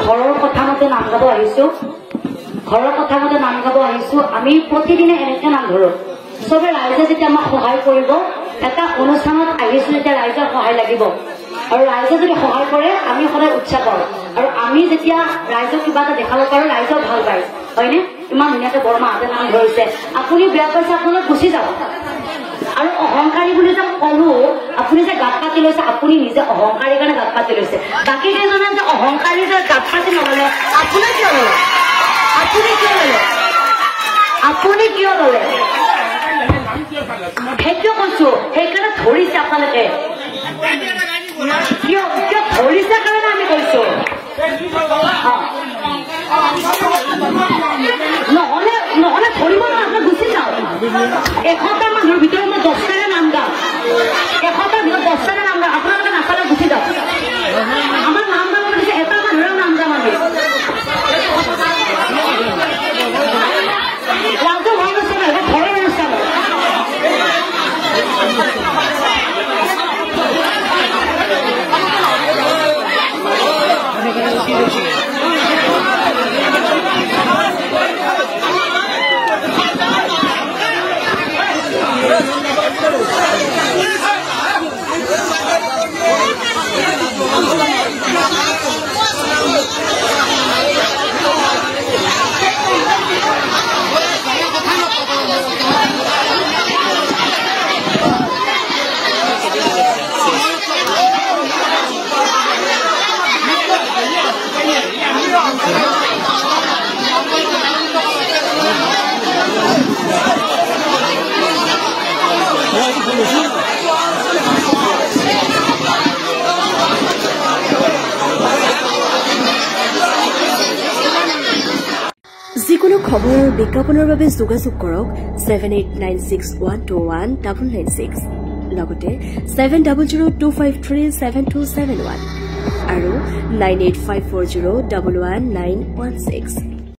ঘৰৰ কথা মতে নাম গাব আহিছো ঘৰৰ কথা মতে নাম গাব আহিছো আমি প্ৰতিদিনে এনেকৈ নাম ধৰো সবে ৰাইজে যেতিয়া আমাক সহায় কৰিব এটা অনুষ্ঠানত আহিছো যেতিয়া ৰাইজৰ সহায় লাগিব আৰু ৰাইজে যদি সহায় কৰে আমি সদায় উৎসাহ পাওঁ আৰু আমি যেতিয়া ৰাইজক কিবা এটা দেখাব পাৰো ৰাইজেও ভাল পায় হয়নে ইমান ধুনীয়াকৈ বৰমাহঁতে নাম ধৰিছে আপুনি বেয়া পাইছে আপোনালোক গুচি যাব আৰু অহংকাৰী বুলি যে কলো আপুনি যে গাত পাতি লৈছে আপুনি নিজে অহংকাৰী কাৰণে গাত পাতি লৈছে বাকী কেইজনে যে অহংকাৰী যে গাত পাতি নললে আপুনি কিয় ললে সেইটো কৈছো সেইকাৰণে ধৰিছে আপোনালোকে কিয় ধৰিছে কাৰণে আমি কৈছো নহলে ধৰিব না আপোনাক গুচি যাওঁ 100টা মানুহৰ ভিতৰত মই 10টাৰে নাম গাম 100টাৰ ভিতৰত 10টাৰে নাম গাম আপোনালোকে নাচালে গুচি যাওঁ আমাৰ নাম গাব দিছে এটা মানুহৰ নাম গাম আমি ৰাজু ভাল অনুষ্ঠান এটা ঘৰৰ অনুষ্ঠান যিকোনো খবৰ বিজ্ঞাপনৰ বাবে যোগাযোগ কৰক 7896121996 লগতে 7002537271 আৰু 9854011916